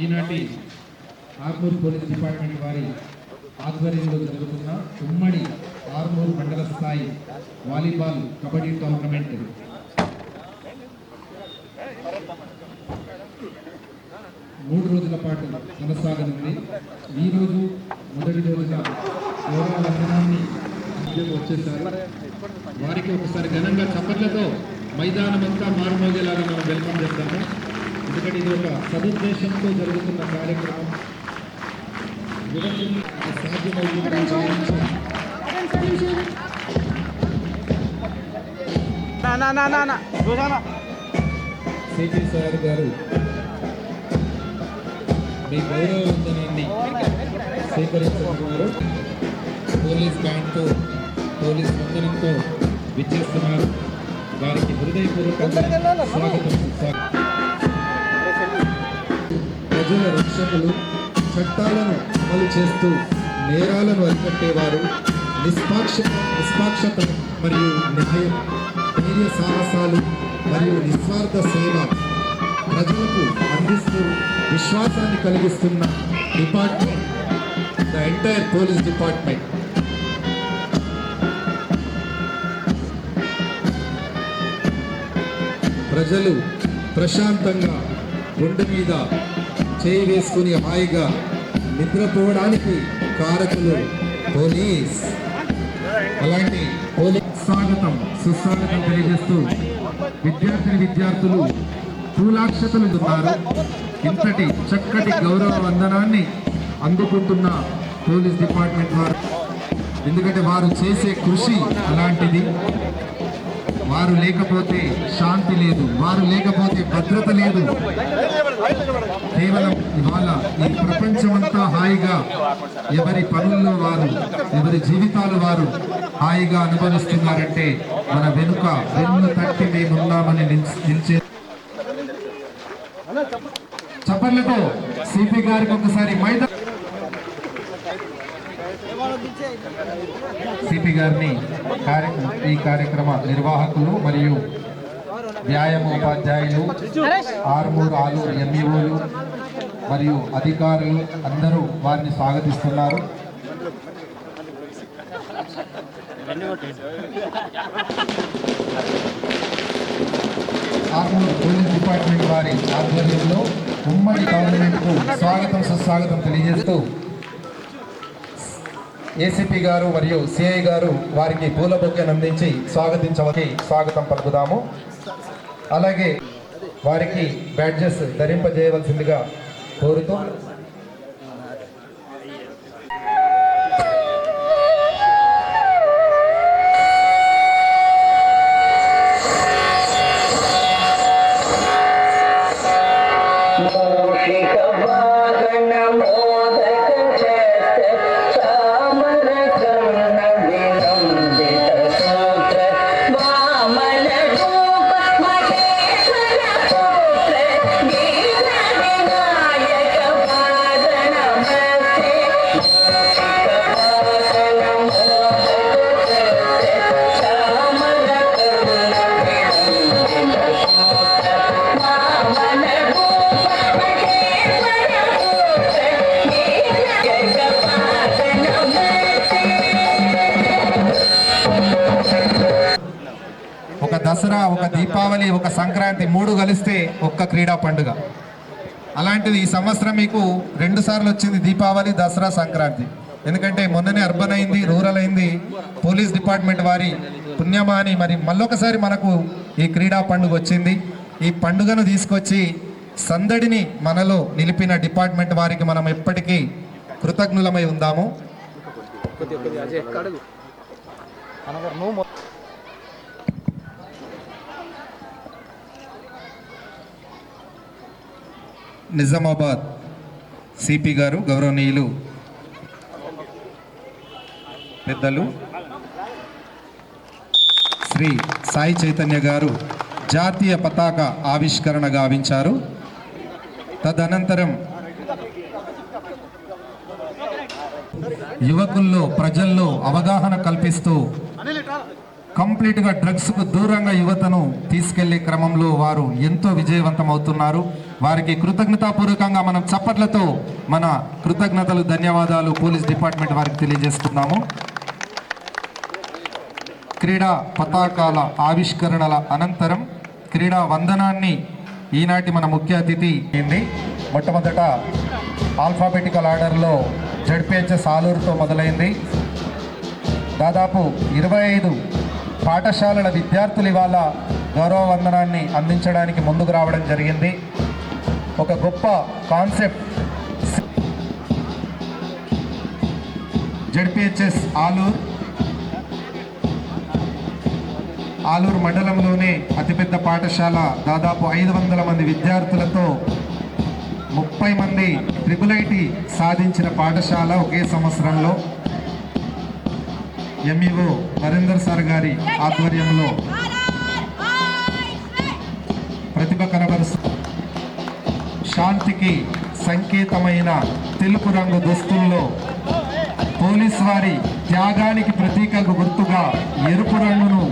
ఈనాటి Armoor police department వారి ఆధ్వర్యంలో జరుగుతున్న ఉమ్మడి ఆర్మూర్ మండల స్థాయి వాలీబాల్ కబడ్డీ టోర్నమెంట్ 3 రోజుల పాటు కొనసాగనుంది. ఈరోజు మొదటి రోజున గౌరవ వందనాన్ని వచ్చేసారు. వారికి ఒకసారి ఘనంగా చప్పట్లతో మైదానమంతా మారుమోగేలాగా మనం వెల్కమ్ చేస్తాము. ఎందుకంటే ఇది ఒక సదుద్దేశంతో జరుగుతున్న కార్యక్రమం. సిపి సార్ గారు మీ గౌరవ వందనాన్ని స్వీకరించుకున్నారు. Police బ్యాండ్తో police వందనంతో విచ్చేస్తున్నారు. వారికి హృదయపూర్వకంగా స్వాగతం. ప్రజల రక్షకులు, చట్టాలను అమలు చేస్తూ నేరాలను అరికట్టేవారు, నిష్పాక్షత మరియు న్యాయం, ధైర్య సాహసాలు మరియు నిస్వార్థ సేవ ప్రజలకు అందిస్తూ విశ్వాసాన్ని కలిగిస్తున్న department the entire police department. ప్రజలు ప్రశాంతంగా గుండె మీద చేయి వేసుకుని హాయిగా నిద్రపోవడానికి కారకులు పోలీస్. అలాంటి పోలీస్ స్వాగతం సుస్వాగతం తెలియజేస్తూ విద్యార్థులు పూలాక్షతలు ఉన్నారు. ఇంతటి చక్కటి గౌరవ వందనాన్ని అందుకుంటున్న పోలీస్ డిపార్ట్మెంట్ వారు, ఎందుకంటే వారు చేసే కృషి అలాంటిది. వారు లేకపోతే శాంతి లేదు, వారు లేకపోతే భద్రత లేదు. కేవలం ఇవాళ ఈ ప్రపంచమంతా హాయిగా ఎవరి పనుల్లో వారు, ఎవరి జీవితాలు వారు హాయిగా అనుభవిస్తున్నారంటే మన వెనుక వెన్ను తట్టి మేమున్నామని నిలిచే చప్పట్లతో సిపి గారికి ఒకసారి సిపి గారిని ఈ కార్యక్రమ నిర్వాహకులు మరియు వ్యాయామోపాధ్యాయులు, ఆర్మూర్ ఆలూరు ఎంఈఓలు మరియు అధికారులు అందరూ వారిని స్వాగతిస్తున్నారు. ఆర్మూర్ పోలీస్ డిపార్ట్మెంట్ వారి ఆధ్వర్యంలో ఉమ్మడి గవర్నమెంట్కు స్వాగతం సుస్వాగతం తెలియజేస్తూ ఏసీపీ గారు మరియు సిఐ గారు వారికి పూల బొకేను అందించి స్వాగతం పలుకుదాము. అలాగే వారికి బ్యాడ్జెస్ ధరింపజేయవలసిందిగా కోరుతూ దసరా, ఒక దీపావళి, ఒక సంక్రాంతి 3 కలిస్తే ఒక్క క్రీడా పండుగ. అలాంటిది ఈ సంవత్సరం మీకు 2 సార్లు వచ్చింది, దీపావళి, దసరా, సంక్రాంతి. ఎందుకంటే మొన్ననే అర్బన్ అయింది, రూరల్ అయింది. పోలీస్ డిపార్ట్మెంట్ వారి పుణ్యమాని మరి మళ్ళొకసారి మనకు ఈ క్రీడా పండుగ వచ్చింది. ఈ పండుగను తీసుకొచ్చి సందడిని మనలో నిలిపిన డిపార్ట్మెంట్ వారికి మనం ఎప్పటికీ కృతజ్ఞులమై ఉందాము. నిజామాబాద్ సిపి గారు, గౌరవనీయులు పెద్దలు శ్రీ సాయి చైతన్య గారు జాతీయ పతాక ఆవిష్కరణ గావించారు. తదనంతరం యువకుల్లో, ప్రజల్లో అవగాహన కల్పిస్తూ కంప్లీట్గా డ్రగ్స్కు దూరంగా యువతను తీసుకెళ్లే క్రమంలో వారు ఎంతో విజయవంతం అవుతున్నారు. వారికి కృతజ్ఞతాపూర్వకంగా మనం చప్పట్లతో మన కృతజ్ఞతలు, ధన్యవాదాలు పోలీస్ డిపార్ట్మెంట్ వారికి తెలియజేస్తున్నాము. క్రీడా పతాకాల ఆవిష్కరణల అనంతరం క్రీడా వందనాన్ని ఈనాటి మన ముఖ్య అతిథి అయింది. మొట్టమొదట ఆల్ఫాబెటికల్ ఆర్డర్లో జడ్పిహెచ్ఎస్ ఆలూరుతో మొదలైంది. దాదాపు 25 పాఠశాలల విద్యార్థులు ఇవాళ గౌరవ వందనాన్ని అందించడానికి ముందుకు రావడం జరిగింది. ఒక గొప్ప కాన్సెప్ట్. జడ్పిహెచ్ఎస్ ఆలూరు మండలంలోనే అతిపెద్ద పాఠశాల. దాదాపు 500 మంది విద్యార్థులతో 30 మంది ట్రిపుల్ సాధించిన పాఠశాల. ఒకే సంవత్సరంలో ఎంఈఓ నరేందర్ సార్ గారి ఆధ్వర్యంలో ప్రతిభ కనబరుస్తూ శాంతికి సంకేతమైన తెలుపు రంగు దుస్తుల్లో, పోలీసు వారి త్యాగానికి ప్రతీకకు గుర్తుగా ఎరుపు రంగును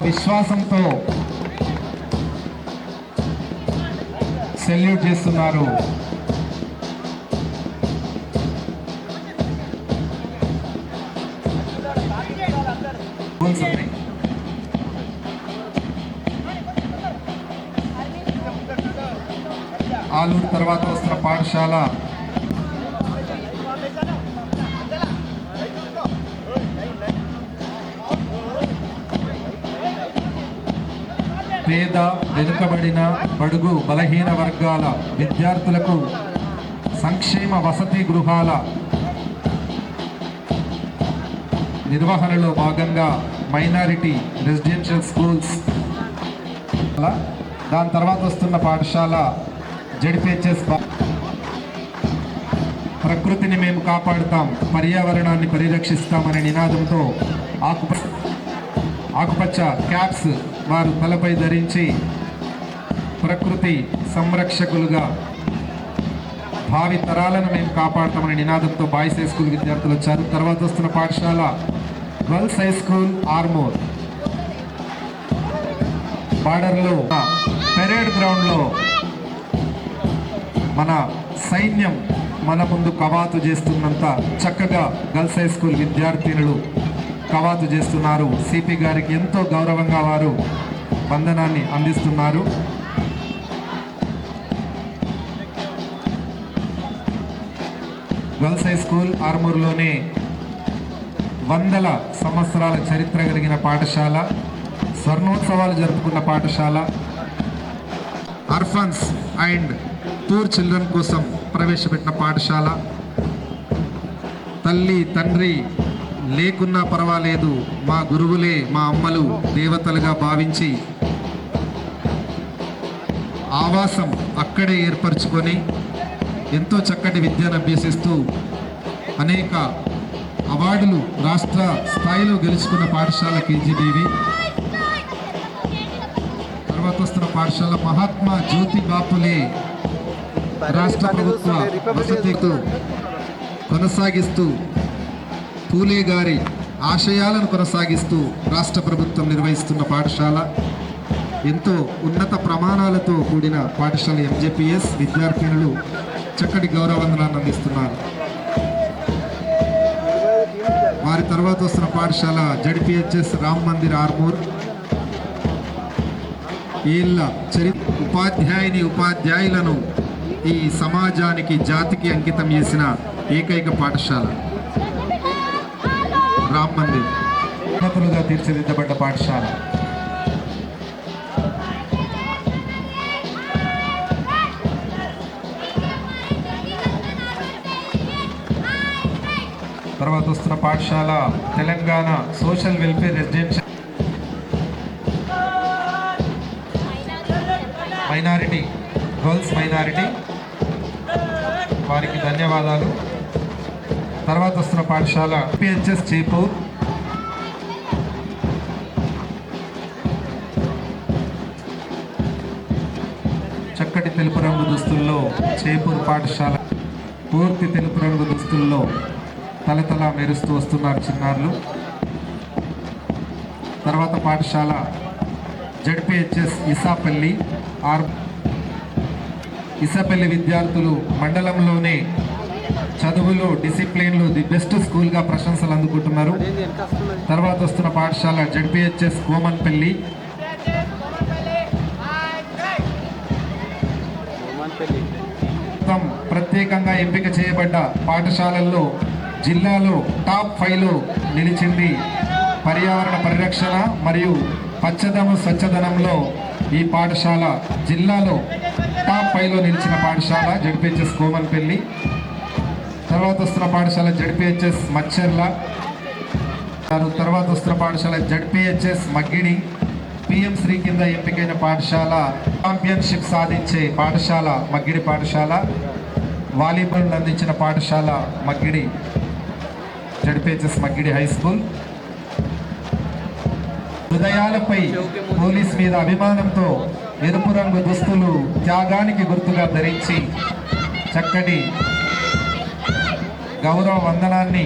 విశ్వాసంతో సెల్యూట్ చేస్తున్నారు. ఆలూరు తర్వాత వస్తున్న పాఠశాల పేద, వెనుకబడిన, బడుగు బలహీన వర్గాల విద్యార్థులకు సంక్షేమ వసతి గృహాల నిర్వహణలో భాగంగా మైనారిటీ రెసిడెన్షియల్ స్కూల్స్. దాని తర్వాత వస్తున్న పాఠశాల జడ్పిహెచ్ఎస్. ప్రకృతిని మేము కాపాడుతాం, పర్యావరణాన్ని పరిరక్షిస్తామనే నినాదంతో ఆకుపచ్చ క్యాప్స్ వారు తలపై ధరించి ప్రకృతి సంరక్షకులుగా భావి తరాలను మేము కాపాడుతామనే నినాదంతో బాయ్స్ హై స్కూల్ విద్యార్థులు వచ్చారు. తర్వాత వస్తున్న పాఠశాల గర్ల్స్ హై స్కూల్ ఆర్మూర్. బార్డర్లో పెరేడ్ గ్రౌండ్లో మన సైన్యం మన ముందు కవాతు చేస్తున్నంత చక్కగా గర్ల్స్ హై స్కూల్ విద్యార్థినులు కవాతు చేస్తున్నారు. సిపి గారికి ఎంతో గౌరవంగా వారు వందనాన్ని అందిస్తున్నారు. గర్ల్స్ హై స్కూల్ ఆర్మూర్లోనే 100 సంవత్సరాల చరిత్ర కలిగిన పాఠశాల, స్వర్ణోత్సవాలు జరుపుకున్న పాఠశాల. ఆర్ఫన్స్ అండ్ పూర్ చిల్డ్రన్ కోసం ప్రవేశపెట్టిన పాఠశాల. తల్లి తండ్రి లేకున్నా పర్వాలేదు, మా గురువులే మా అమ్మలు దేవతలుగా భావించి ఆవాసం అక్కడే ఏర్పరచుకొని ఎంతో చక్కటి విద్యను అభ్యసిస్తూ అనేక అవార్డులు రాష్ట్ర స్థాయిలో గెలుచుకున్న పాఠశాల కేజీబీవి. తర్వాత వస్తున్న పాఠశాల మహాత్మా జ్యోతి బాపులే రాష్ట్ర ప్రభుత్వ వసతితో కొనసాగిస్తూ పూలే గారి ఆశయాలను కొనసాగిస్తూ రాష్ట్ర ప్రభుత్వం నిర్వహిస్తున్న పాఠశాల. ఎంతో ఉన్నత ప్రమాణాలతో కూడిన పాఠశాల ఎంజేపీఎస్. విద్యార్థినులు చక్కటి గౌరవవందనాన్ని అందిస్తున్నారు. వారి తర్వాత వస్తున్న పాఠశాల జడ్పిహెచ్ఎస్ రామ్ మందిర్ ఆర్మూర్. ఏళ్ళ ఉపాధ్యాయులను ఈ సమాజానికి, జాతికి అంకితం చేసిన ఏకైక పాఠశాల రామ్ మందిర్. ఉన్నతులుగా తీర్చిదిద్దబడ్డ పాఠశాల. తర్వాత వస్తున్న పాఠశాల Telangana social welfare residential minority, girls minority. వారికి ధన్యవాదాలు. తర్వాత వస్తున్న పాఠశాల పిహెచ్ఎస్ చేపూర్. చక్కటి తెలుపు రంగు దుస్తుల్లో చేపూర్ పాఠశాల. పూర్తి తెలుపు రంగు దుస్తుల్లో తలతలా మెరుస్తూ వస్తున్నారు చిన్నారులు. తర్వాత పాఠశాల జడ్పిహెచ్ఎస్ ఇసాపల్లి విద్యార్థులు మండలంలోనే చదువులు డిసిప్లిన్లు ది బెస్ట్ స్కూల్గా ప్రశంసలు అందుకుంటున్నారు. తర్వాత వస్తున్న పాఠశాల జడ్పిహెచ్ఎస్ కోమన్పల్లి. ప్రత్యేకంగా ఎంపిక చేయబడ్డ పాఠశాలల్లో జిల్లాలో టాప్ 5లో నిలిచింది. పర్యావరణ పరిరక్షణ మరియు పచ్చదనం స్వచ్ఛదనంలో ఈ పాఠశాల జిల్లాలో టాప్ 5లో నిలిచిన పాఠశాల జడ్పిహెచ్ఎస్ కోమన్పల్లి. తర్వాత వస్తున్న పాఠశాల జడ్పిహెచ్ఎస్ మచ్చర్ల. తర్వాత వస్తున్న పాఠశాల జడ్పిహెచ్ఎస్ మగ్గిడి. పిఎం శ్రీ కింద ఎంపికైన పాఠశాల ఛాంపియన్షిప్ సాధించే పాఠశాల మగ్గిడి పాఠశాల. వాలీబాల్ అందించిన పాఠశాల Maggidi Z P H S Maggidi high school. హృదయాలపై పోలీస్ మీద అభిమానంతో ఎరుపు రంగు దుస్తులు త్యాగానికి గుర్తుగా ధరించి చక్కటి గౌరవ వందనాన్ని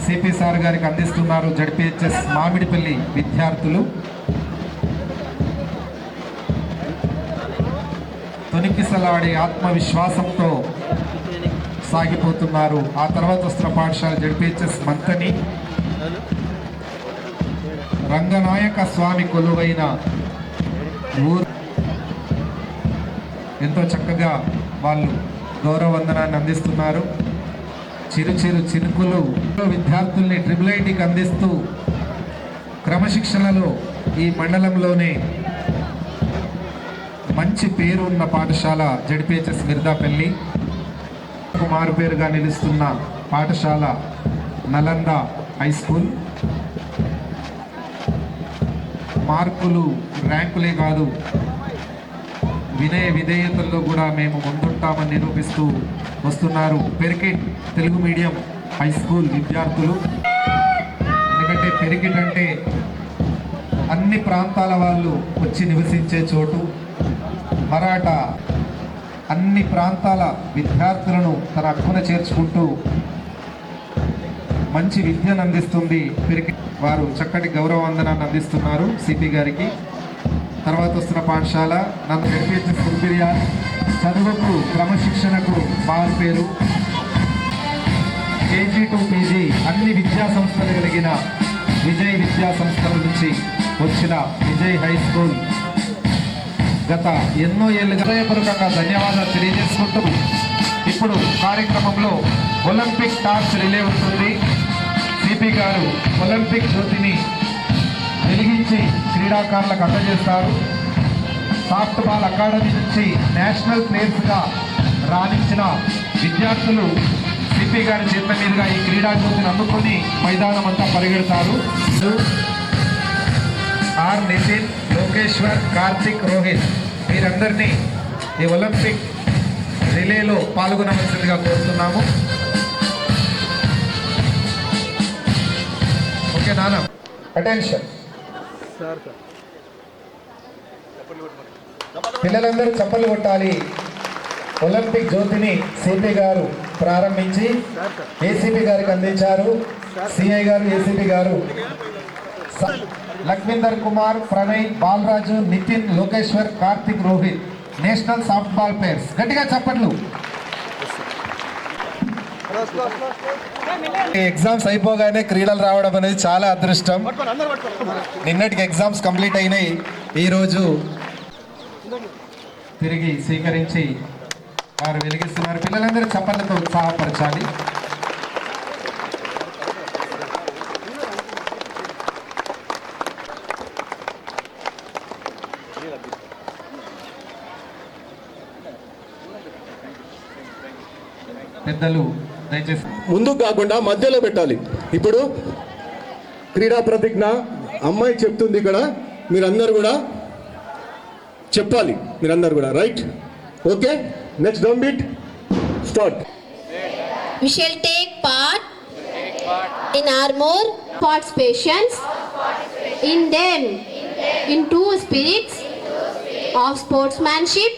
సిపి సార్ గారికి అందిస్తున్నారు జడ్పిహెచ్ఎస్ మామిడిపల్లి విద్యార్థులు. తొనికిసలాడే ఆత్మవిశ్వాసంతో సాగిపోతున్నారు. ఆ తర్వాత వస్తున్న పాఠశాల జడ్పిహెచ్ఎస్ మంతని. రంగనాయక స్వామి కొలువైన ఊరు. ఎంతో చక్కగా వాళ్ళు గౌరవ వందనాన్ని అందిస్తున్నారు. చిరు చినుకులు విద్యార్థుల్ని ట్రిపుల్ ఐటీకి అందిస్తూ క్రమశిక్షణలో ఈ మండలంలోనే మంచి పేరు ఉన్న పాఠశాల జడ్పిహెచ్ఎస్ మిర్దాపల్లి. మారుపేరుగా నిలుస్తున్న పాఠశాల నలంద హై స్కూల్. మార్కులు ర్యాంకులే కాదు, వినయ విధేయతల్లో కూడా మేము ముందుంటామని నిరూపిస్తూ వస్తున్నారు పెరికిట్ తెలుగు మీడియం హై స్కూల్ విద్యార్థులు. ఎందుకంటే పెరికిట్ అంటే అన్ని ప్రాంతాల వాళ్ళు వచ్చి నివసించే చోటు. మరాఠా అన్ని ప్రాంతాల విద్యార్థులను తన హక్కున చేర్చుకుంటూ మంచి విద్యను అందిస్తుంది పెరికిట్. వారు చక్కటి గౌరవ వందనాన్ని అందిస్తున్నారు సిపి గారికి. తర్వాత వస్తున్న పాఠశాల నన్ను జడ్పిహెచ్ఎస్ కుర్బిరియా. చదువుకు క్రమశిక్షణకు మారుపేరు. కేజీ టు పీజీ అన్ని విద్యా సంస్థలు కలిగిన విజయ్ విద్యా సంస్థల నుంచి వచ్చిన విజయ్ హై స్కూల్ గత ఎన్నో ఏళ్ళుగా హృదయపూర్వకంగా ధన్యవాదాలు తెలియజేసుకుంటూ ఇప్పుడు కార్యక్రమంలో ఒలింపిక్ టార్చ్ రిలే ఉంటుంది. సిపి గారు ఒలింపిక్ జ్యోతిని వెలిగించి క్రీడాకారులకు అందజేస్తారు. సాఫ్ట్ బాల్ అకాడమీ నుంచి నేషనల్ ప్లేయర్స్గా రాణించిన విద్యార్థులు సిపి గారి చేతుల మీదుగా ఈ క్రీడా జ్యోతిని అందుకొని మైదానం అంతా పరిగెడతారు. ఆర్ నితిన్, లోకేశ్వర్, కార్తిక్, రోహిత్ మీరందరినీ ఈ ఒలింపిక్ రిలేలో పాల్గొనవలసిందిగా కోరుతున్నాము. ఓకే నాన్న, అటెన్షన్. పిల్లలందరూ చప్పట్లు కొట్టాలి. ఒలింపిక్ జ్యోతిని సిపి గారు ప్రారంభించి ఏసీపీ గారికి అందించారు. సిఐ గారు, ఏసీపీ గారు, Lakshminder Kumar, Pranay, Balaraju, Nitin, Lokeshwar, Karthik, Rohit national softball players. గట్టిగా చప్పట్లు. ఎగ్జామ్స్ అయిపోగానే క్రీడలు రావడం అనేది చాలా అదృష్టం. నిన్నటికి ఎగ్జామ్స్ కంప్లీట్ అయినాయి. ఈరోజు తిరిగి స్వీకరించి వారు వెలిగిస్తున్నారు. పిల్లలందరూ చప్పట్లతో ఉత్సాహపరచాలి. పెద్దలు దయచేసి ముందుకు కాకుండా మధ్యలో పెట్టాలి. ఇప్పుడు క్రీడా ప్రతిజ్ఞ అమ్మాయి చెప్తుంది ఇక్కడ, మీరందరూ కూడా చెప్పాలి. మీరందరూ కూడా right. Okay, next drum beat start. We shall take part in armor participations in them in two spirits of sportsmanship,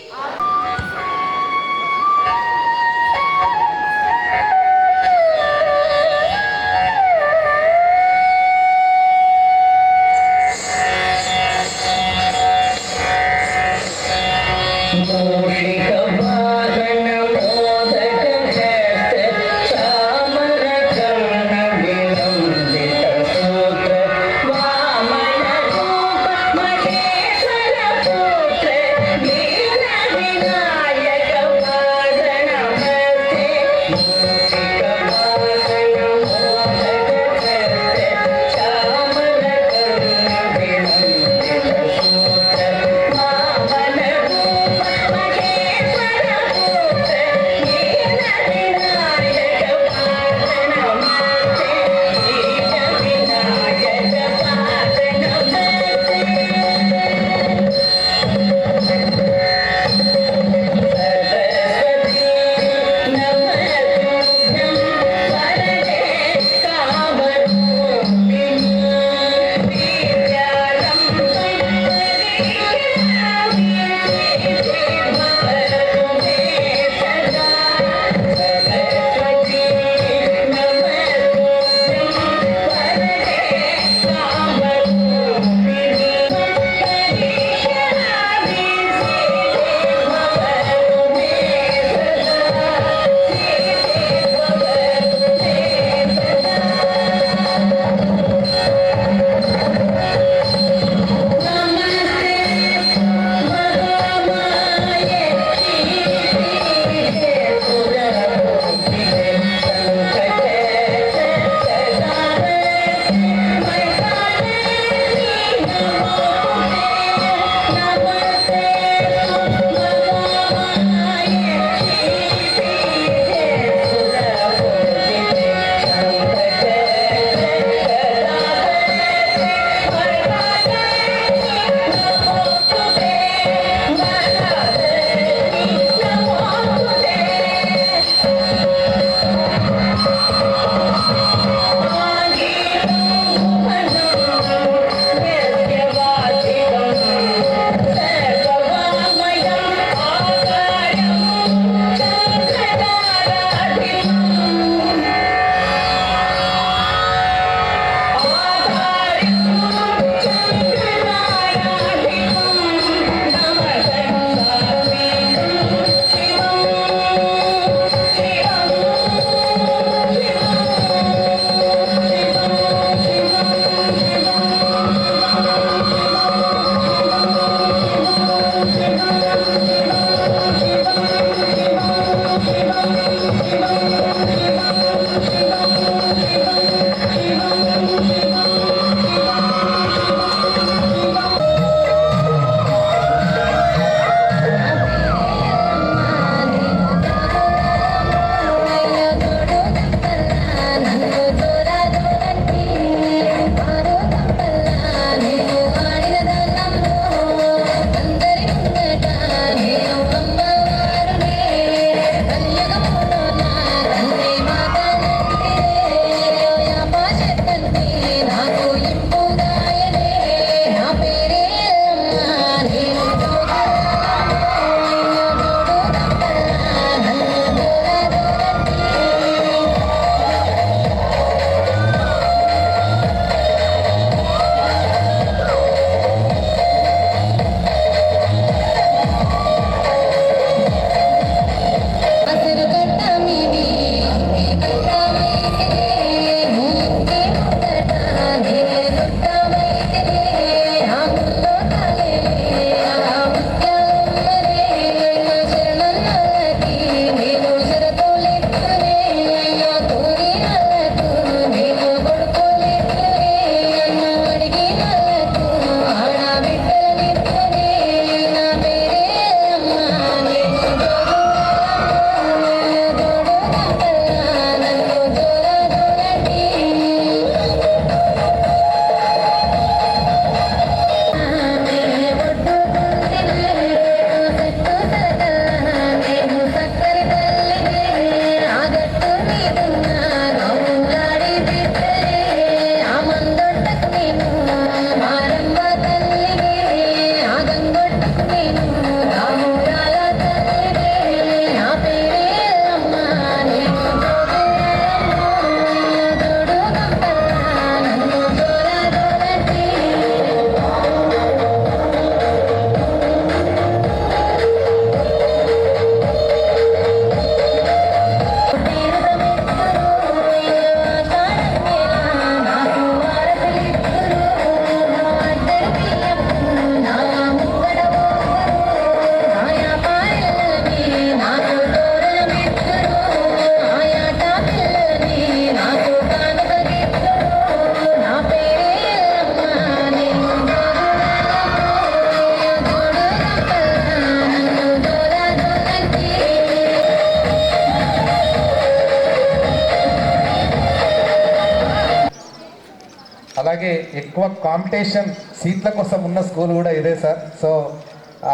అలాగే ఎక్కువ కాంపిటీషన్ సీట్ల కోసం ఉన్న స్కూల్ కూడా ఇదే సార్. సో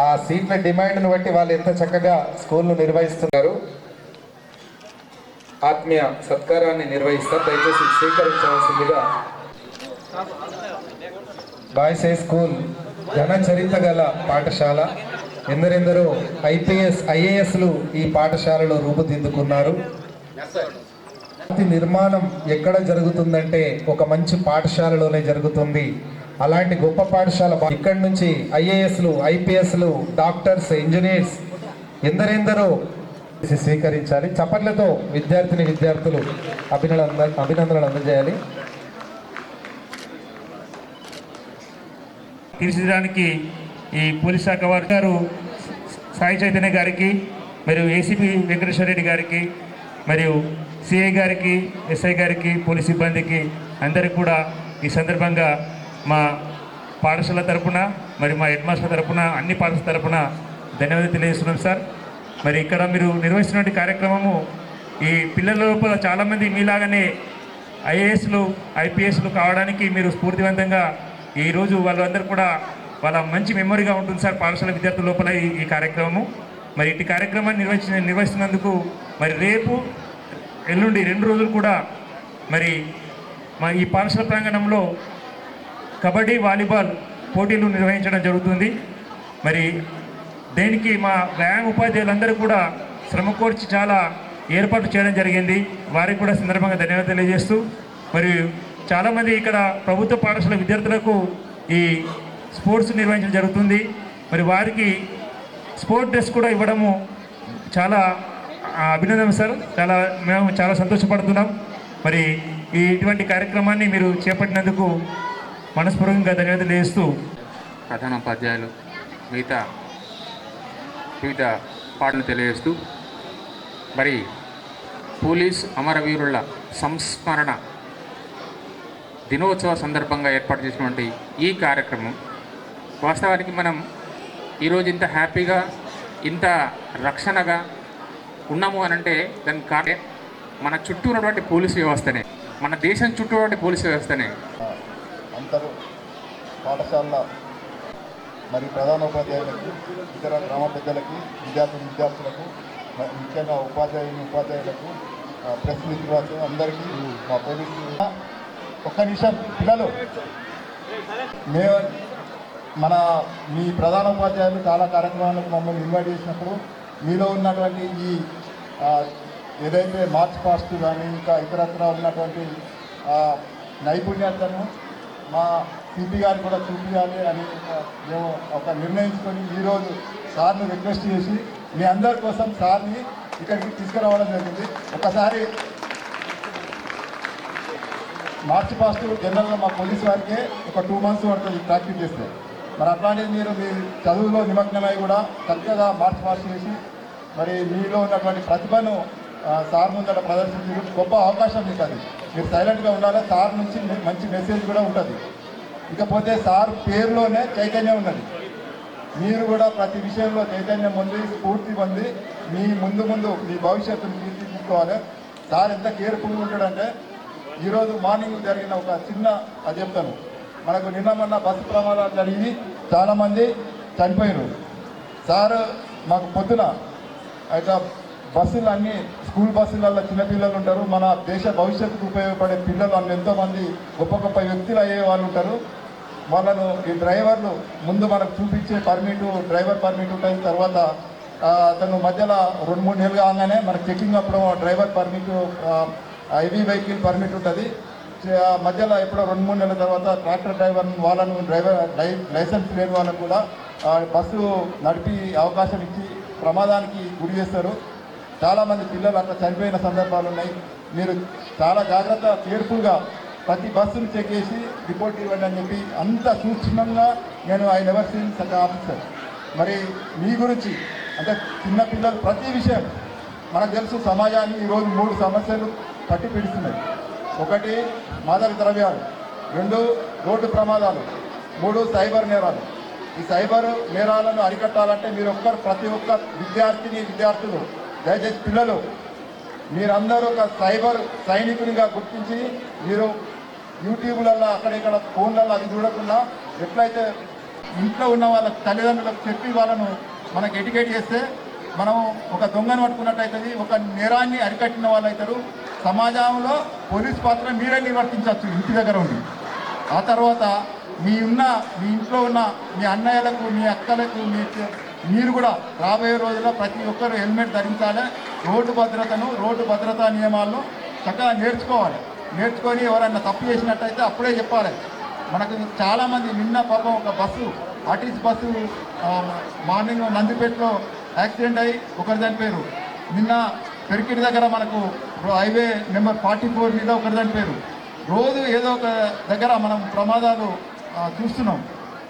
ఆ సీట్ల డిమాండ్ను బట్టి వాళ్ళు ఎంత చక్కగా స్కూల్ను నిర్వహిస్తున్నారు. ఆత్మీయ సత్కారాన్ని నిర్వహిస్తారు, దయచేసి స్వీకరించవలసిందిగా. బాయ్స్ హై స్కూల్ ఘన చరిత్ర గల పాఠశాల. ఎందరెందరో ఐఏఎస్లు ఈ పాఠశాలలో రూపుదిద్దుకున్నారు. నిర్మాణం ఎక్కడ జరుగుతుందంటే ఒక మంచి పాఠశాలలోనే జరుగుతుంది. అలాంటి గొప్ప పాఠశాల ఇక్కడి నుంచి ఐఏఎస్లు, ఐపీఎస్లు, డాక్టర్స్, ఇంజనీర్స్ ఎందరెందరో స్వీకరించాలి. చప్పట్లతో విద్యార్థులు అభినందనలు అందజేయాలి. తీర్చిదిద్దడానికి ఈ పోలీస్ శాఖ వారు గారు సాయి చైతన్య గారికి, మరియు ఏసీపీ వెంకటేశ్వర రెడ్డి గారికి, మరియు సిఐ గారికి, ఎస్ఐ గారికి, పోలీస్ సిబ్బందికి అందరికి కూడా ఈ సందర్భంగా మా పాఠశాల తరపున మరి మా హెడ్ మాస్టర్ తరపున అన్ని పాఠశాల తరపున ధన్యవాదాలు తెలియజేస్తున్నాం సార్. మరి ఇక్కడ మీరు నిర్వహిస్తున్న కార్యక్రమము ఈ పిల్లల లోపల చాలామంది మీలాగానే ఐఏఎస్లు, ఐపీఎస్లు కావడానికి మీరు స్ఫూర్తివంతంగా ఈరోజు వాళ్ళందరూ కూడా వాళ్ళ మంచి మెమొరీగా ఉంటుంది సార్ పాఠశాల విద్యార్థుల లోపల ఈ కార్యక్రమము. మరి ఇటు కార్యక్రమాన్ని నిర్వహిస్తున్నందుకు మరి రేపు ఎల్లుండి 2 రోజులు కూడా మరి మా ఈ పాఠశాల ప్రాంగణంలో కబడ్డీ, వాలీబాల్ పోటీలు నిర్వహించడం జరుగుతుంది. మరి దేనికి మా వ్యాయామ ఉపాధ్యాయులందరూ కూడా శ్రమ కోర్చి చాలా ఏర్పాటు చేయడం జరిగింది. వారికి కూడా సందర్భంగా ధన్యవాదాలు తెలియజేస్తూ, మరి చాలామంది ఇక్కడ ప్రభుత్వ పాఠశాల విద్యార్థులకు ఈ స్పోర్ట్స్ నిర్వహించడం జరుగుతుంది. మరి వారికి స్పోర్ట్ డ్రెస్ కూడా ఇవ్వడము చాలా అభినందన సార్. మేము చాలా సంతోషపడుతున్నాం. మరి ఇటువంటి కార్యక్రమాన్ని మీరు చేపట్టినందుకు మనస్పూర్వకంగా ధన్యవాదాలు తెలియజేస్తూ, ప్రధానోపాధ్యాయులు మిగతా వివిధ పాటలు తెలియజేస్తూ, మరి పోలీస్ అమరవీరుల సంస్మరణ దినోత్సవ సందర్భంగా ఏర్పాటు చేసినటువంటి ఈ కార్యక్రమం వాస్తవానికి మనం ఈరోజు ఇంత హ్యాపీగా, ఇంత రక్షణగా ఉన్నాము అని అంటే దానికి కారణం మన చుట్టూ ఉన్నటువంటి పోలీసు వ్యవస్థనే, మన దేశం చుట్టూ ఉన్నటువంటి పోలీసు వ్యవస్థనే. అందరూ పాఠశాల మరి ప్రధానోపాధ్యాయులకు, ఇతర గ్రామ పెద్దలకి, విద్యార్థులకు, ముఖ్యంగా ఉపాధ్యాయులకు, ప్రెస్ మిత్రులకు అందరికీ మా పోలీసు. ఒక్క నిమిషం పిల్లలు, మీ ప్రధానోపాధ్యాయులు చాలా కార్యక్రమాలకు మమ్మల్ని ఇన్వైట్ చేసినప్పుడు మీలో ఉన్నటువంటి ఈ ఏదైతే మార్చ్ పాస్ట్ కానీ ఇంకా ఇతరత్ర ఉన్నటువంటి నైపుణ్యతను మా సిపి గారికి కూడా చూపించాలి అని మేము ఒక నిర్ణయించుకొని ఈరోజు సార్ని రిక్వెస్ట్ చేసి మీ అందరి కోసం సార్ని ఇక్కడికి తీసుకురావడం జరిగింది. ఒకసారి మార్చ్ పాస్ట్ జనరల్గా మా పోలీస్ వారికే ఒక 2 months పడుతుంది ప్రాక్టీస్ చేస్తే. మరి అట్లాంటిది మీరు మీ చదువులో నిమగ్నమై కూడా చక్కగా మార్చ్ పాస్ట్ చేసి మరి మీలో ఉన్నటువంటి ప్రతిభను సార్ ముందర ప్రదర్శించారు. గొప్ప అవకాశం మీకు అది. మీరు సైలెంట్గా ఉండాలి. సార్ నుంచి మంచి మెసేజ్ కూడా ఉంటుంది. ఇకపోతే సార్ పేరులోనే చైతన్యం ఉన్నది. మీరు కూడా ప్రతి విషయంలో చైతన్యం పొంది, స్ఫూర్తి పొంది ముందు మీ భవిష్యత్తును తీర్చిదిద్దుకోవాలి. సార్ ఎంత కేర్ఫుల్గా ఉంటాడంటే, ఈరోజు మార్నింగ్ జరిగిన ఒక చిన్న అది చెప్తాను. మనకు మొన్న బస్సు ప్రమాదాలు జరిగి చాలామంది చనిపోయారు. సార్ మాకు పొద్దున అయితే బస్సులు అన్నీ స్కూల్ బస్సులలో చిన్నపిల్లలు ఉంటారు. మన దేశ భవిష్యత్తుకు ఉపయోగపడే పిల్లలు ఎంతోమంది గొప్ప గొప్ప వ్యక్తులు అయ్యే వాళ్ళు ఉంటారు. వాళ్ళను ఈ డ్రైవర్లు ముందు మనకు చూపించే డ్రైవర్ పర్మిట్ ఉంటుంది. తర్వాత అతను మధ్యలో 2-3 నెలలు కాగానే మనకు చెకింగ్ అప్పుడు driver permit, heavy vehicle permit ఉంటుంది. మధ్యలో ఎప్పుడో 2-3 నెలల తర్వాత ట్రాక్టర్ వాళ్ళను లైసెన్స్ లేని వాళ్ళకు కూడా బస్సు నడిపి అవకాశం ఇచ్చి ప్రమాదానికి గురి చేస్తారు. చాలామంది పిల్లలు అట్లా చనిపోయిన సందర్భాలు ఉన్నాయి. మీరు చాలా జాగ్రత్త, కేర్ఫుల్గా ప్రతి బస్సును చెక్ చేసి రిపోర్ట్ ఇవ్వండి అని చెప్పి అంత సూక్ష్మంగా నేను I never seen such officer. మరి మీ గురించి అంటే చిన్నపిల్లలు ప్రతి విషయం మనకు తెలుసు. సమాజాన్ని ఈరోజు 3 సమస్యలు పట్టి పీడిస్తున్నాయి. 1 మాదక ద్రవ్యాలు, 2 రోడ్డు ప్రమాదాలు, 3 సైబర్ నేరాలు. ఈ సైబర్ నేరాలను అరికట్టాలంటే ప్రతి ఒక్క విద్యార్థులు దయచేసి పిల్లలు మీరందరూ ఒక సైబర్ సైనికునిగా గుర్తించి మీరు యూట్యూబ్లలో అక్కడిక్కడ ఫోన్లలో అది చూడకుండా ఎట్లయితే ఇంట్లో ఉన్న వాళ్ళ తల్లిదండ్రులకు చెప్పి వాళ్ళను మనకు ఎడ్యుకేట్ చేస్తే మనం ఒక దొంగను పట్టుకున్నట్టయితుంది, ఒక నేరాన్ని అరికట్టిన వాళ్ళు అవుతారు. సమాజంలో పోలీస్ పాత్ర మీరే నిర్వర్తించవచ్చు ఇంటి దగ్గర ఉండి. ఆ తర్వాత మీ ఇంట్లో ఉన్న మీ అన్నయ్యలకు, మీ అక్కలకు, మీరు కూడా రాబోయే రోజుల్లో ప్రతి ఒక్కరు హెల్మెట్ ధరించాలి. రోడ్డు భద్రతా నియమాలను చక్కగా నేర్చుకొని ఎవరైనా తప్పు చేసినట్టయితే అప్పుడే చెప్పాలి. మనకు చాలామంది నిన్న పాపం ఒక బస్సు ఆర్టీసీ బస్సు మార్నింగ్ నందిపేటలో యాక్సిడెంట్ అయ్యి ఒకరు చనిపోయారు. నిన్న పెరికిటి దగ్గర మనకు హైవే నెంబర్ 44 మీద ఒకరు చనిపోయారు. రోజు ఏదో ఒక దగ్గర మనం ప్రమాదాలు చూస్తున్నాం.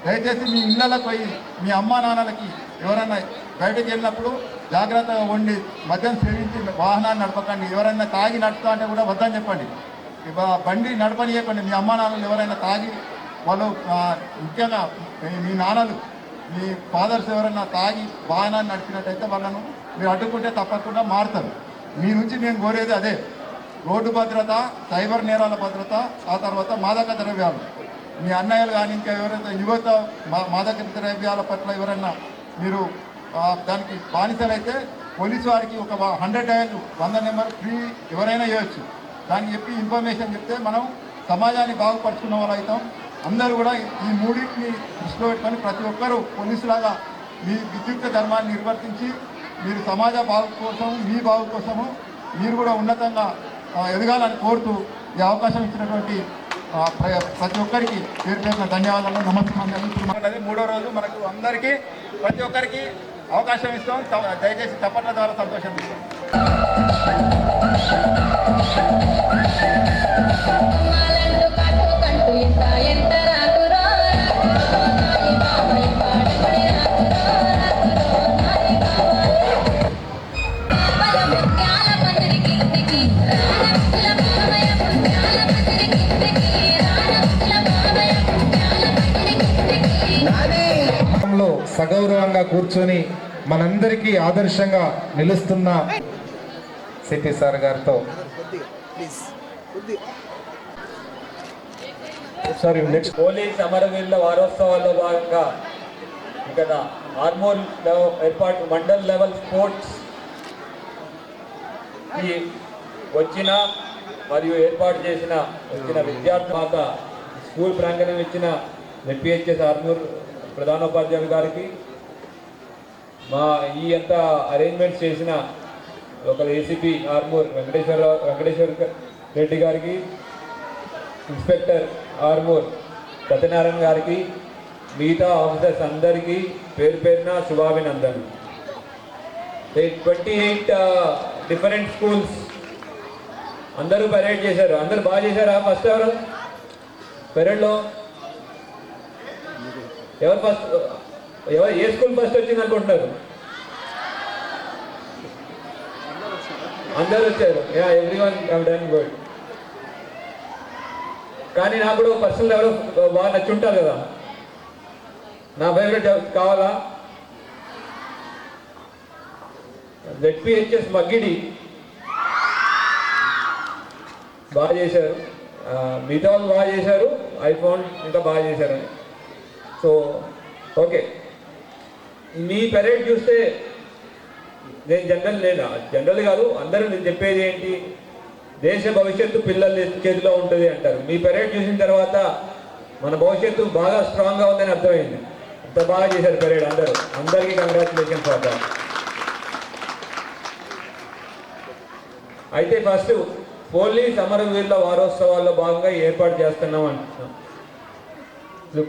దయచేసి మీ ఇళ్ళకు పోయి మీ అమ్మా నాన్నలకి ఎవరైనా బయటకు వెళ్ళినప్పుడు జాగ్రత్తగా ఉండి మద్యం సేవించి వాహనాన్ని నడపకండి. ఎవరైనా తాగి నడుపుతా అంటే కూడా వద్దని చెప్పండి. బండి నడపనియకండి. మీ అమ్మా నాన్నలు ఎవరైనా తాగి వాళ్ళు ముఖ్యంగా మీ నాన్నలు మీ ఫాదర్స్ ఎవరైనా తాగి వాహనాన్ని నడిపినట్టయితే వాళ్ళను మీరు అడ్డుకుంటే తప్పకుండా మారుతారు. మీ నుంచి నేను కోరేది అదే, రోడ్డు భద్రత, సైబర్ నేరాల భద్రత, ఆ తర్వాత మాదక ద్రవ్యాలు. మీ అన్నయ్యలు కానీ ఇంకా ఎవరైతే యువత మాదక ద్రవ్యాల పట్ల ఎవరైనా మీరు దానికి బానిసలైతే పోలీసు వారికి ఒక 100 డయల్ 100 నెంబర్ ఫ్రీ ఎవరైనా చేయొచ్చు. దానికి చెప్పి ఇన్ఫర్మేషన్ చెప్తే మనం సమాజాన్ని బాగుపరుచుకున్న వాళ్ళు అవుతాం. అందరూ కూడా ఈ మూడింటిని దృష్టిలో పెట్టుకొని ప్రతి ఒక్కరూ పోలీసులాగా మీ విద్యుక్త ధర్మాన్ని నిర్వర్తించి మీరు సమాజ బాగు కోసం, మీ బాగు కోసము మీరు కూడా ఉన్నతంగా ఎదగాలని కోరుతూ ఈ అవకాశం ఇచ్చినటువంటి ప్రతి ఒక్కరికి పేరు ధన్యవాదాలు, నమస్కారం. మూడో రోజు మనకు అందరికీ ప్రతి ఒక్కరికి అవకాశం ఇస్తాం. దయచేసి తప్పట్ల ద్వారా సంతోషం ఇస్తాం. సగౌరవంగా కూర్చొని మనందరికీ ఆదర్శంగా నిలుస్తున్న సిటీ సార్ గారితో పోలీస్ అమరవీరుల వారోత్సవాల్లో భాగంగా ఇక్కడ ఆర్మూర్ ఏర్పాటు మండల్ లెవెల్ స్పోర్ట్స్ వచ్చిన మరియు ఏర్పాటు వచ్చిన విద్యార్థుల మాత స్కూల్ ప్రాంగణం ఇచ్చిన జెడ్పీహెచ్ఎస్ ఆర్మూర్ ప్రధానోపాధ్యాయులు గారికి, మా ఈ అంతా అరేంజ్మెంట్స్ చేసిన ఒక ఏసీపీ ఆర్మూర్ వెంకటేశ్వర రెడ్డి గారికి, ఇన్స్పెక్టర్ ఆర్మూర్ సత్యనారాయణ గారికి, మిగతా ఆఫీసర్స్ అందరికీ పేరు పేరున శుభాభినందనలు. 28 డిఫరెంట్ స్కూల్స్ అందరూ పరేడ్ చేశారు. అందరూ బాగా చేశారా? ఫస్ట్ ఎవరు పరేడ్లో? ఏ స్కూల్ ఫస్ట్ వచ్చింది అనుకుంటున్నారు? అందరూ వచ్చారు. Everyone have done good. కానీ నాకు కూడా పర్సనల్ ఎవరు బాగా నచ్చి ఉంటారు కదా, నా ఫేవరెట్ కావాలా? జెడ్పీహెచ్ఎస్ మగ్గిడి బాగా చేశారు, మిగతా వాళ్ళు బాగా చేశారు, ఐఫోన్ ఇంకా బాగా చేశారని. సో ఓకే, మీ పెరేడ్ చూస్తే నేను జనరల్ కాదు, అందరూ నేను చెప్పేది ఏంటి, దేశ భవిష్యత్తు పిల్లల చేతిలో ఉంటుంది అంటారు. మీ పెరేడ్ చూసిన తర్వాత మన భవిష్యత్తు బాగా స్ట్రాంగ్గా ఉందని అర్థమైంది. అంత బాగా చేశారు పెరేడ్. అందరికీ కంగ్రాచులేషన్స్ ఫర్ దట్. అయితే ఫస్ట్ పోలీస్ అమరవీరుల వారోత్సవాల్లో భాగంగా ఏర్పాటు చేస్తున్నాం అంటున్నాం.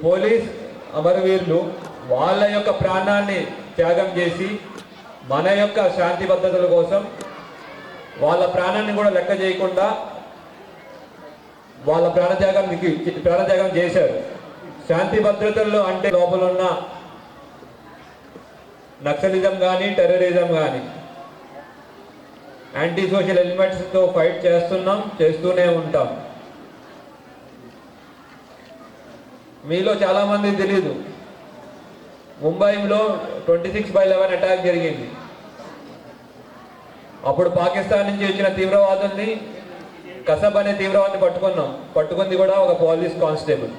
పోలీస్ అమరవీరులు వాళ్ళ యొక్క ప్రాణాన్ని త్యాగం చేసి మన యొక్క శాంతి భద్రతల కోసం వాళ్ళ ప్రాణాన్ని కూడా లెక్క చేయకుండా వాళ్ళ ప్రాణత్యాగం చేశారు. శాంతి భద్రతల్లో అంటే లోపల ఉన్న నక్సలిజం కానీ, టెర్రరిజం కానీ, యాంటీ సోషల్ ఎలిమెంట్స్తో ఫైట్ చేస్తూనే ఉంటాం. మీలో చాలామంది తెలీదు, ముంబైలో 26/11 అటాక్ జరిగింది. అప్పుడు పాకిస్తాన్ నుంచి వచ్చిన తీవ్రవాదుల్ని కసబ్ అనే తీవ్రవాదిని పట్టుకుంది కూడా ఒక పోలీస్ కానిస్టేబుల్.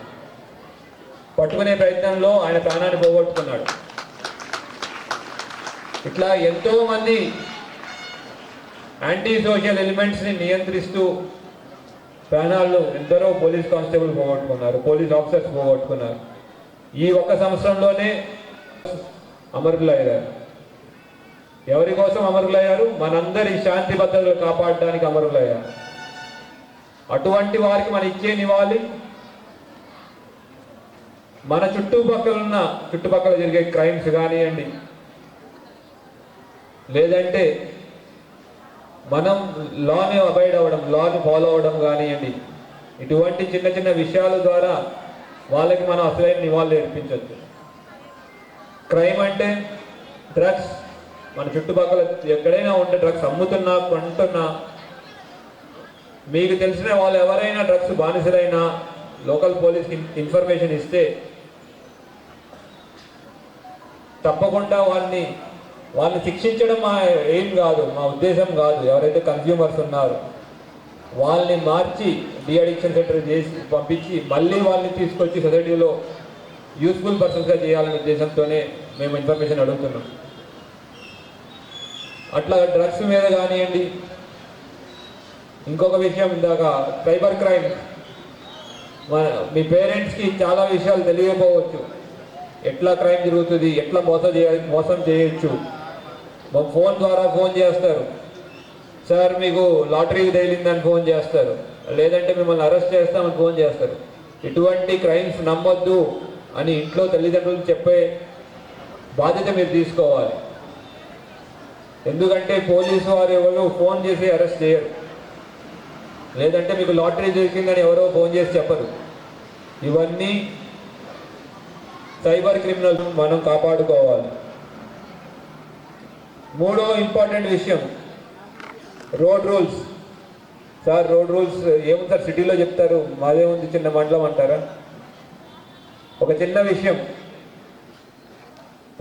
పట్టుకునే ప్రయత్నంలో ఆయన ప్రాణాన్ని పోగొట్టుకున్నాడు. ఇట్లా ఎంతో మంది యాంటీ సోషల్ ఎలిమెంట్స్ని నియంత్రిస్తూ ప్రాణాలు ఎందరో పోలీస్ కానిస్టేబుల్ పోగొట్టుకున్నారు, పోలీస్ ఆఫీసర్స్ పోగొట్టుకున్నారు. ఈ ఒక్క సంవత్సరంలోనే అమరులయ్యారు. ఎవరి కోసం అమరులయ్యారు? మనందరి శాంతి భద్రతలు కాపాడడానికి అమరులయ్యారు. అటువంటి వారికి మనం ఇచ్చే నివాళి మన చుట్టుపక్కల జరిగే క్రైమ్స్ కానివ్వండి, లేదంటే మనం లాని అవాయిడ్ అవ్వడం, లాని ఫాలో అవ్వడం కానివ్వండి, ఇటువంటి చిన్న చిన్న విషయాల ద్వారా వాళ్ళకి మనం అసలైన నివాళులు అర్పించవచ్చు. క్రైమ్ అంటే డ్రగ్స్, మన చుట్టుపక్కల ఎక్కడైనా ఉంటే డ్రగ్స్ అమ్ముతున్నా కొంటున్నా, మీకు తెలిసిన వాళ్ళు ఎవరైనా డ్రగ్స్ బానిసలైనా లోకల్ పోలీస్కి ఇన్ఫర్మేషన్ ఇస్తే తప్పకుండా వాళ్ళని శిక్షించడం మా ఎయిమ్ కాదు, మా ఉద్దేశం కాదు. ఎవరైతే కన్స్యూమర్స్ ఉన్నారో వాళ్ళని మార్చి డిఅడిక్షన్ సెంటర్ చేసి పంపించి మళ్ళీ వాళ్ళని తీసుకొచ్చి సొసైటీలో యూస్ఫుల్ పర్సన్స్గా చేయాలనే ఉద్దేశంతోనే మేము ఇన్ఫర్మేషన్ అడుగుతున్నాం. అట్లా డ్రగ్స్ మీద కానివ్వండి, ఇంకొక విషయం ఇందాక సైబర్ క్రైమ్. మీ పేరెంట్స్కి చాలా విషయాలు తెలియకపోవచ్చు. ఎట్లా క్రైమ్ జరుగుతుంది, ఎట్లా మోసం చేయొచ్చు. మాకు ఫోన్ ద్వారా ఫోన్ చేస్తారు, సార్ మీకు లాటరీ తగిలిందని ఫోన్ చేస్తారు, లేదంటే మిమ్మల్ని అరెస్ట్ చేస్తామని ఫోన్ చేస్తారు. ఇటువంటి క్రైమ్స్ నమ్మొద్దు అని ఇంట్లో తల్లిదండ్రులు చెప్పే బాధ్యత మీరు తీసుకోవాలి. ఎందుకంటే పోలీసు వారు ఎవరు ఫోన్ చేసి అరెస్ట్ చేయరు, లేదంటే మీకు లాటరీ దొరికిందని ఎవరో ఫోన్ చేసి చెప్పరు. ఇవన్నీ సైబర్ క్రిమినల్ మనం కాపాడుకోవాలి. మూడో ఇంపార్టెంట్ విషయం road rules. Sir road rules ఏముంది సార్, సిటీలో చెప్తారు, మాదే ఉంది చిన్న మండలం అంటారా? ఒక చిన్న విషయం,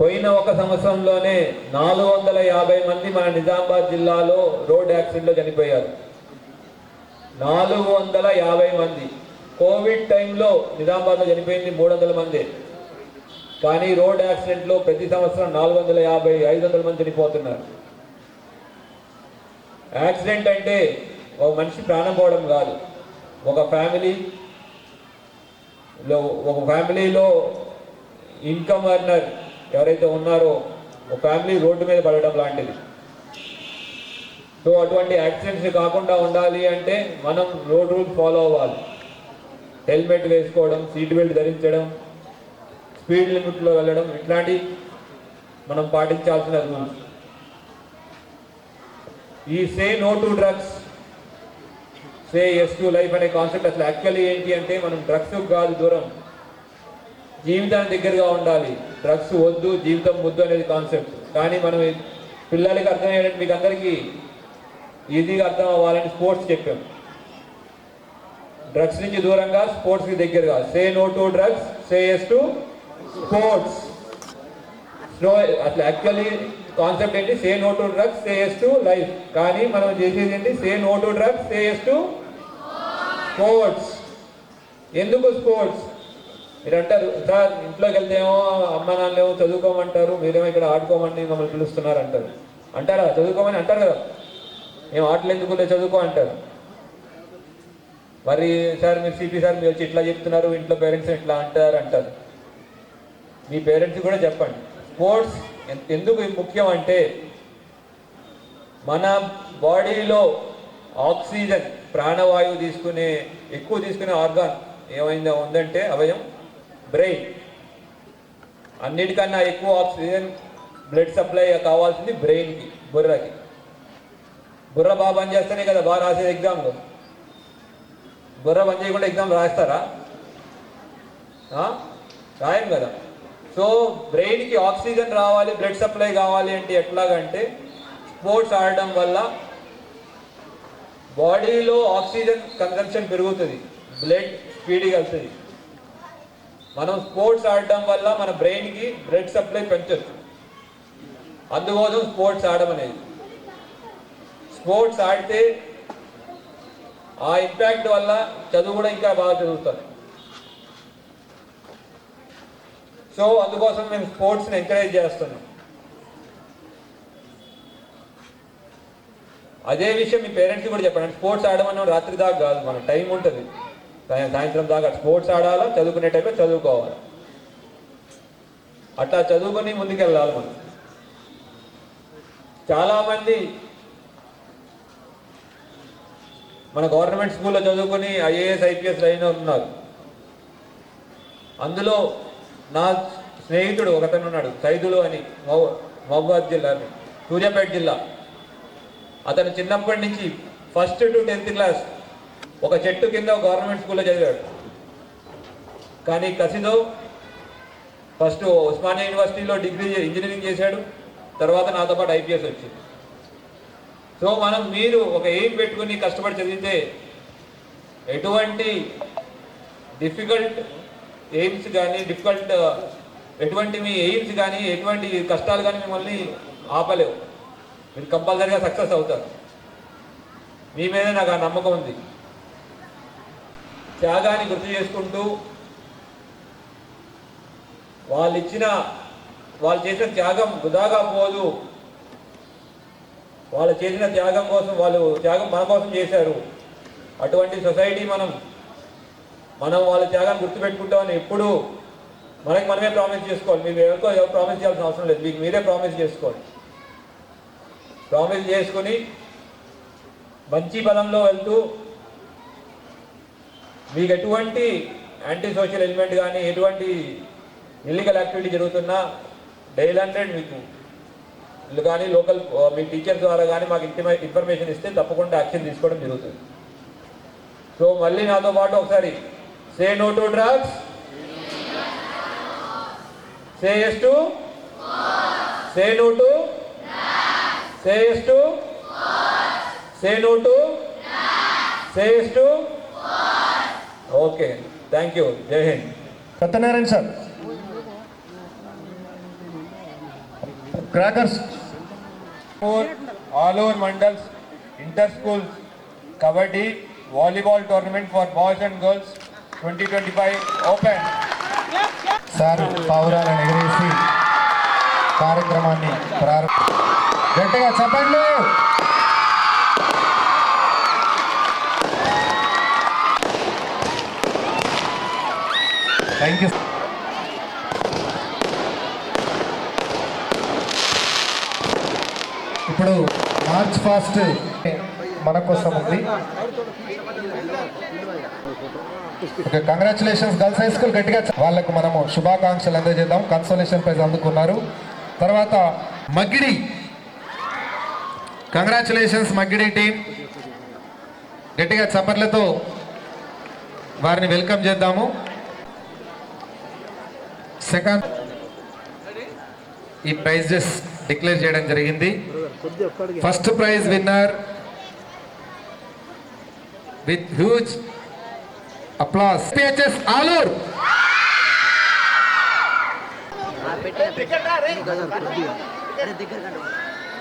పోయిన ఒక సంవత్సరంలోనే 450 మంది మన నిజామాబాద్ జిల్లాలో రోడ్ యాక్సిడెంట్లో చనిపోయారు. 450 మంది. కోవిడ్ టైంలో నిజామాబాద్లో చనిపోయింది 300 మంది. కానీ రోడ్ యాక్సిడెంట్లో ప్రతి సంవత్సరం 450-500 మంది చనిపోతున్నారు. యాక్సిడెంట్ అంటే ఒక మనిషి ప్రాణం పోవడం కాదు, ఒక ఫ్యామిలీలో ఇన్కమ్ ఎర్నర్ ఎవరైతే ఉన్నారో ఒక ఫ్యామిలీ రోడ్డు మీద పడడం లాంటిది. సో అటువంటి యాక్సిడెంట్స్ కాకుండా ఉండాలి అంటే మనం రోడ్ రూల్స్ ఫాలో అవ్వాలి. హెల్మెట్ వేసుకోవడం, సీట్ బెల్ట్ ధరించడం, స్పీడ్ లిమిట్లో వెళ్ళడం, ఇట్లాంటి మనం పాటించాల్సిన రూల్స్. ఈ say no to drugs, say yes to life అనే కాన్సెప్ట్ అసలు యాక్చువల్లీ ఏంటి అంటే మనం డ్రగ్స్ కాదు దూరం, జీవితానికి దగ్గరగా ఉండాలి. డ్రగ్స్ వద్దు, జీవితం ముద్దు అనేది కాన్సెప్ట్. కానీ మనం పిల్లలకి అర్థమయ్యేటట్టు మీకు అందరికీ ఈజీగా అర్థం అవ్వాలని స్పోర్ట్స్ చెప్పాం. డ్రగ్స్ నుంచి దూరంగా, స్పోర్ట్స్కి దగ్గరగా. Say no to drugs, say yes to sports. అసలు యాక్చువల్లీ కాన్సెప్ట్ ఏంటి? Say no to drugs, say yes to life. కానీ మనం చేసేది ఏంటి? Say no to drugs, say yes to sports. ఎందుకు స్పోర్ట్స్? మీరు అంటారు, సార్ ఇంట్లోకి వెళ్తేమో అమ్మ నాన్నలేమో చదువుకోమంటారు, మీరేమో ఇక్కడ ఆడుకోమని మమ్మల్ని పిలుస్తున్నారు అంటారు. అంటారా? చదువుకోమని అంటారు కదా, మేము ఆటలు ఎందుకు చదువుకో అంటారు. మరి సార్ మీరు సిపి సార్ మీరు వచ్చి ఇట్లా చెప్తున్నారు, ఇంట్లో పేరెంట్స్ ఇట్లా అంటారు. మీ పేరెంట్స్ కూడా చెప్పండి. స్పోర్ట్స్ ఎందుకు ముఖ్యం అంటే మన బాడీలో ఆక్సిజన్, ప్రాణవాయువు ఎక్కువ తీసుకునే ఆర్గాన్ ఏమైందో ఉందంటే అవయం బ్రెయిన్. అన్నిటికన్నా ఎక్కువ ఆక్సిజన్ బ్లడ్ సప్లై కావాల్సింది బ్రెయిన్కి, బుర్రకి. బుర్ర బాగా పని చేస్తేనే కదా బాగా రాసేది ఎగ్జామ్లో. బుర్ర పని చేయకుండా ఎగ్జామ్ రాస్తారా? రాయం కదా. సో బ్రెయిన్కి ఆక్సిజన్ రావాలి, బ్లడ్ సప్లై కావాలి అంటే ఎట్లాగంటే స్పోర్ట్స్ ఆడడం వల్ల బాడీలో ఆక్సిజన్ కన్సంప్షన్ పెరుగుతుంది, బ్లడ్ స్పీడ్గా వెళ్తుంది. మనం స్పోర్ట్స్ ఆడడం వల్ల మన బ్రెయిన్కి బ్లడ్ సప్లై పెంచవచ్చు. అందుకోసం స్పోర్ట్స్ ఆడడం అనేది. స్పోర్ట్స్ ఆడితే ఆ ఇంపాక్ట్ వల్ల చదువు కూడా ఇంకా బాగా చదువుతారు. సో అందుకోసం మేము స్పోర్ట్స్ని ఎంకరేజ్ చేస్తున్నాం. అదే విషయం మీ పేరెంట్స్కి కూడా చెప్పండి. స్పోర్ట్స్ ఆడమని రాత్రి దాకా కాదు, మన టైం ఉంటుంది, సాయంత్రం దాకా స్పోర్ట్స్ ఆడాలా, చదువుకునే టైంలో చదువుకోవాలి. అట్లా చదువుకొని ముందుకెళ్ళాలి. మనం చాలామంది మన గవర్నమెంట్ స్కూల్లో చదువుకొని ఐఏఎస్ ఐపీఎస్ లైన్ ఉన్నారు. అందులో నా స్నేహితుడు ఒకతను ఉన్నాడు, సైదులు అని, మహబూబాద్ జిల్లా, సూర్యాపేట జిల్లా. అతను చిన్నప్పటి నుంచి 1st to 10th క్లాస్ ఒక చెట్టు కింద గవర్నమెంట్ స్కూల్లో చదివాడు. కానీ కసిదో ఫస్ట్ ఉస్మానియా యూనివర్సిటీలో డిగ్రీ ఇంజనీరింగ్ చేశాడు, తర్వాత నాతో పాటు ఐపీఎస్ వచ్చింది. సో మీరు ఒక ఎయిమ్ పెట్టుకుని కష్టపడి చదివితే ఎటువంటి డిఫికల్ట్ ఎయిమ్స్ కానీ ఎటువంటి మీ ఎయిమ్స్ కానీ ఎటువంటి కష్టాలు కానీ మిమ్మల్ని ఆపలేవు. మీరు కంపల్సరీగా సక్సెస్ అవుతారు. మీ మీద నాకు ఆ నమ్మకం ఉంది. త్యాగాన్ని గుర్తు చేసుకుంటూ వాళ్ళు చేసిన త్యాగం వృధాగా పోదు. వాళ్ళు చేసిన త్యాగం కోసం త్యాగం మన కోసం చేశారు. అటువంటి సొసైటీ మనం వాళ్ళ త్యాగాన్ని గుర్తుపెట్టుకుంటామని ఎప్పుడు మనమే ప్రామిస్ చేసుకోవాలి. మీరు ఎవరు ప్రామిస్ చేయాల్సిన అవసరం లేదు, మీకు మీరే ప్రామిస్ చేసుకోవాలి. ప్రామిస్ చేసుకొని మంచి పదంలో వెళ్తూ మీకు ఎటువంటి యాంటీ సోషల్ ఎలిమెంట్ కానీ ఎటువంటి ఇల్లీగల్ యాక్టివిటీ జరుగుతున్నా డైల్ 100 మీకు ఇల్లు కానీ లోకల్ మీ టీచర్స్ ద్వారా కానీ మాకు ఇన్ఫర్మేషన్ ఇస్తే తప్పకుండా యాక్షన్ తీసుకోవడం జరుగుతుంది. సో మళ్ళీ నాతో పాటు ఒకసారి say no to drugs, say yes to, say no to, say yes to, say no to, say yes to. Okay, thank you. Jai Hind. Satyanarayana sir. Crackers. All over mandals, inter-school kabaddi, volleyball tournament for boys and girls 2025 open. Sir పావురాలను ఎగరేసి కార్యక్రమాన్ని గట్టిగా చెప్పండి. Thank you. ఇప్పుడు March fast మన కోసం ఉంది. Okay, congratulations girls high school. గట్టిగా వాళ్ళకు మనము శుభాకాంక్షలు అందజేద్దాం. కన్సోలేషన్ ప్రైజ్ అందుకున్నారు. తర్వాత మగ్గిడి, కంగ్రాచులేషన్స్ మగ్గిడి టీం. గట్టిగా చప్పట్లతో వారిని వెల్కమ్ చేద్దాము. సెకండ్ ఈ ప్రైజెస్ డిక్లేర్ చేయడం జరిగింది. First prize winner with huge applause PHS Alur.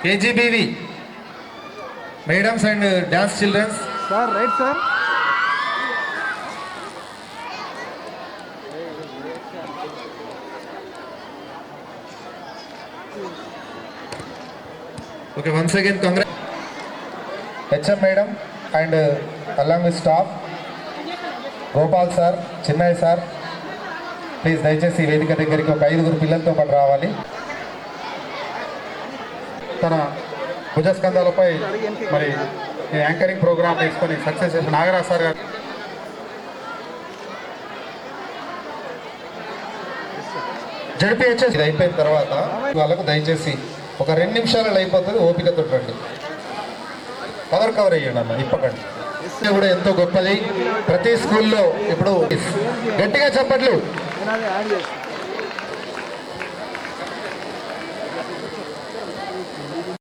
KGBV madams and dance childrens. Sir right sir. Okay, once again congrats HM madam and along with staff, Gopal sir, Chinnai sir, please దయచేసి వేదిక దగ్గరికి ఒక 5 పిల్లలతో పాటు రావాలి. తన భుజస్కంధాలపై మరి యాంకరింగ్ ప్రోగ్రామ్ తీసుకొని సక్సెస్ చేసిన నాగరాజ్ సార్ గారు. జడ్పీహెచ్ఎస్ ఇది అయిపోయిన తర్వాత వాళ్ళకు దయచేసి ఒక 2 నిమిషాలలో అయిపోతుంది, ఓపికతో రండి. కవర్ అయ్యండి అన్న, ఇప్పకండి. కూడా ఎంతో గొప్పది. ప్రతి స్కూల్లో ఇప్పుడు గట్టిగా చప్పట్లు.